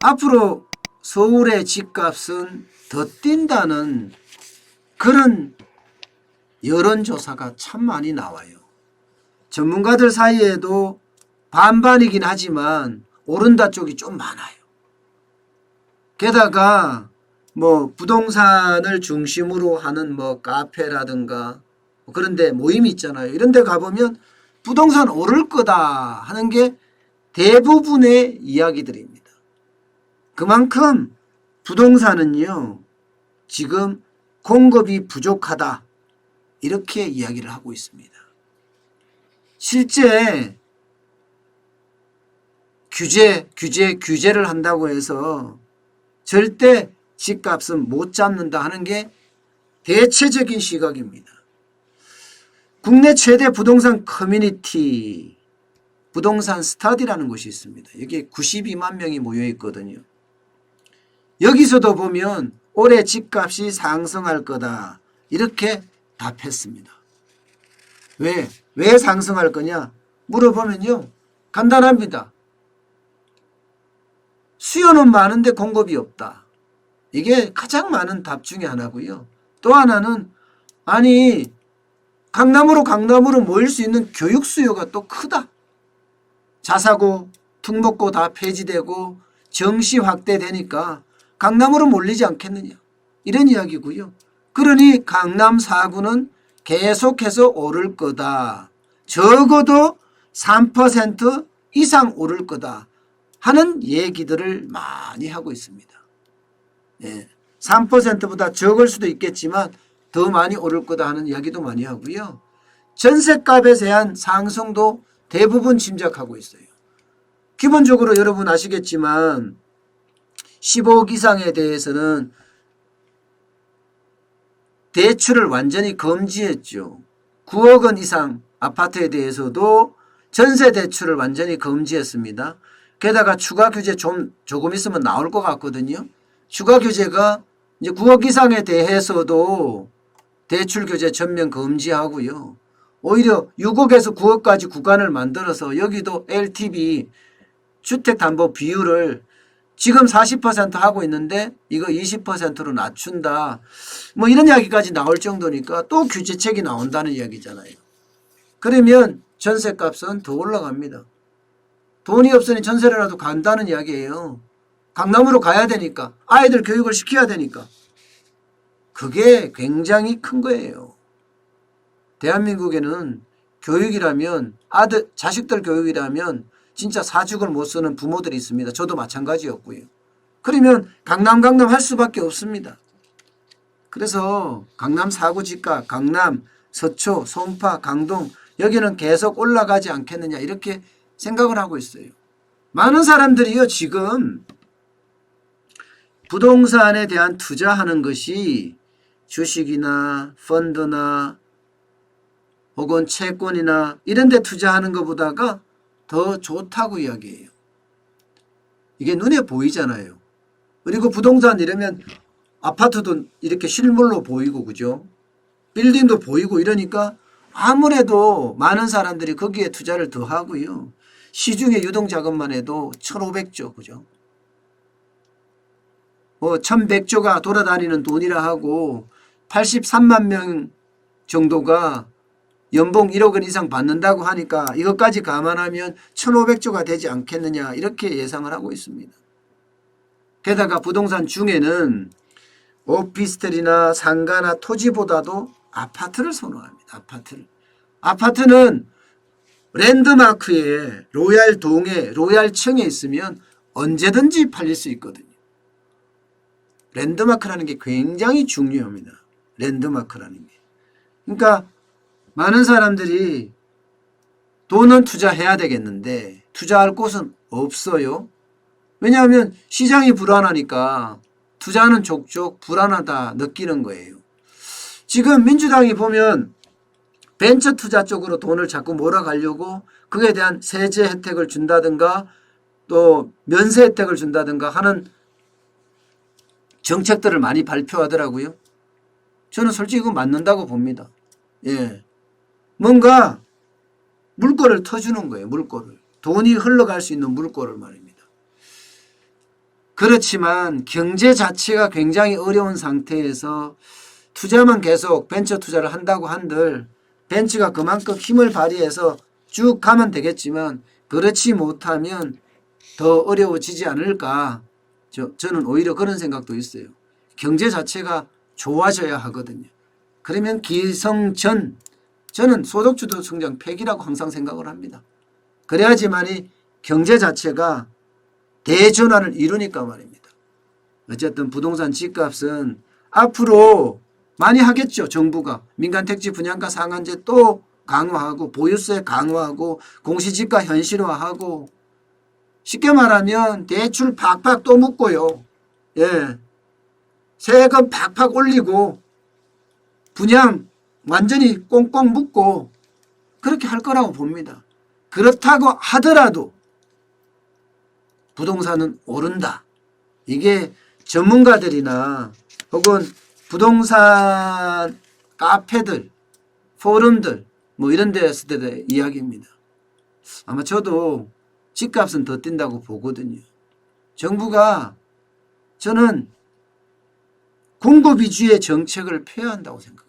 앞으로 서울의 집값은 더 뛴다는 그런 여론조사가 참 많이 나와요. 전문가들 사이에도 반반이긴 하지만 오른다 쪽이 좀 많아요. 게다가 뭐 부동산을 중심으로 하는 뭐 카페라든가 그런데 모임이 있잖아요. 이런 데 가보면 부동산 오를 거다 하는 게 대부분의 이야기들입니다. 그만큼 부동산은요, 지금 공급이 부족하다 이렇게 이야기를 하고 있습니다. 실제 규제를 한다고 해서 절대 집값은 못 잡는다 하는 게 대체적인 시각입니다. 국내 최대 부동산 커뮤니티 부동산 스터디라는 것이 있습니다. 여기에 92만 명이 모여 있거든요. 여기서도 보면 올해 집값이 상승할 거다 이렇게 답했습니다. 왜 상승할 거냐 물어보면요, 간단합니다. 수요는 많은데 공급이 없다. 이게 가장 많은 답 중에 하나고요. 또 하나는 아니 강남으로 모일 수 있는 교육 수요가 또 크다. 자사고, 특목고 다 폐지되고 정시 확대되니까 강남으로 몰리지 않겠느냐 이런 이야기고요. 그러니 강남 4구는 계속해서 오를 거다. 적어도 3% 이상 오를 거다 하는 얘기들을 많이 하고 있습니다. 3%보다 적을 수도 있겠지만 더 많이 오를 거다 하는 이야기도 많이 하고요. 전셋값에 대한 상승도 대부분 짐작하고 있어요. 기본적으로 여러분 아시겠지만 15억 이상에 대해서는 대출을 완전히 금지했죠. 9억 원 이상 아파트에 대해서도 전세 대출을 완전히 금지했습니다. 게다가 추가 규제 조금 있으면 나올 것 같거든요. 추가 규제가 이제 9억 이상에 대해서도 대출 규제 전면 금지하고요. 오히려 6억에서 9억까지 구간을 만들어서 여기도 LTV 주택담보 비율을 지금 40% 하고 있는데 이거 20%로 낮춘다. 뭐 이런 이야기까지 나올 정도니까 또 규제책이 나온다는 이야기잖아요. 그러면 전세값은 더 올라갑니다. 돈이 없으니 전세라도 간다는 이야기예요. 강남으로 가야 되니까, 아이들 교육을 시켜야 되니까. 그게 굉장히 큰 거예요. 대한민국에는 교육이라면, 자식들 교육이라면 진짜 사죽을 못 쓰는 부모들이 있습니다. 저도 마찬가지였고요. 그러면 강남 할 수밖에 없습니다. 그래서 강남 4구 집값, 강남, 서초, 송파, 강동 여기는 계속 올라가지 않겠느냐 이렇게 생각을 하고 있어요. 많은 사람들이요, 지금 부동산에 대한 투자하는 것이 주식이나 펀드나 혹은 채권이나 이런 데 투자하는 것보다가 더 좋다고 이야기해요. 이게 눈에 보이잖아요. 그리고 부동산 이러면 아파트도 이렇게 실물로 보이고 그죠? 빌딩도 보이고 이러니까 아무래도 많은 사람들이 거기에 투자를 더 하고요. 시중에 유동자금만 해도 1,500조 그죠? 뭐 1,100조가 돌아다니는 돈이라 하고 83만 명 정도가 연봉 1억 원 이상 받는다고 하니까 이것까지 감안하면 1,500조가 되지 않겠느냐 이렇게 예상을 하고 있습니다. 게다가 부동산 중에는 오피스텔이나 상가나 토지보다도 아파트를 선호합니다. 아파트는 랜드마크에 로얄동에 로얄층에 있으면 언제든지 팔릴 수 있거든요. 랜드마크라는 게 굉장히 중요합니다. 랜드마크라는 게. 그러니까 많은 사람들이 돈은 투자해야 되겠는데 투자할 곳은 없어요. 왜냐하면 시장이 불안하니까 투자는 족족 불안하다 느끼는 거예요. 지금 민주당이 보면 벤처 투자 쪽으로 돈을 자꾸 몰아가려고 그에 대한 세제 혜택을 준다든가 또 면세 혜택을 준다든가 하는 정책들을 많이 발표하더라고요. 저는 솔직히 그거 맞는다고 봅니다. 예. 뭔가 물꼬를 터주는 거예요. 물꼬를. 돈이 흘러갈 수 있는 물꼬를 말입니다. 그렇지만 경제 자체가 굉장히 어려운 상태에서 투자만 계속 벤처 투자를 한다고 한들 벤처가 그만큼 힘을 발휘해서 쭉 가면 되겠지만 그렇지 못하면 더 어려워지지 않을까. 저는 오히려 그런 생각도 있어요. 경제 자체가 좋아져야 하거든요. 그러면 기성전, 저는 소득주도 성장 폐기라고 항상 생각을 합니다. 그래야지만이 경제 자체가 대전환을 이루니까 말입니다. 어쨌든 부동산 집값은 앞으로 많이 하겠죠. 정부가 민간택지 분양가 상한제 또 강화하고 보유세 강화하고 공시지가 현실화하고 쉽게 말하면 대출 팍팍 또 묶고요. 예, 세금 팍팍 올리고 분양 완전히 꽁꽁 묶고 그렇게 할 거라고 봅니다. 그렇다고 하더라도 부동산은 오른다. 이게 전문가들이나 혹은 부동산 카페들, 포럼들 뭐 이런 데서의 이야기입니다. 아마 저도 집값은 더 뛴다고 보거든요. 정부가 저는 공급 위주의 정책을 펴야 한다고 생각합니다.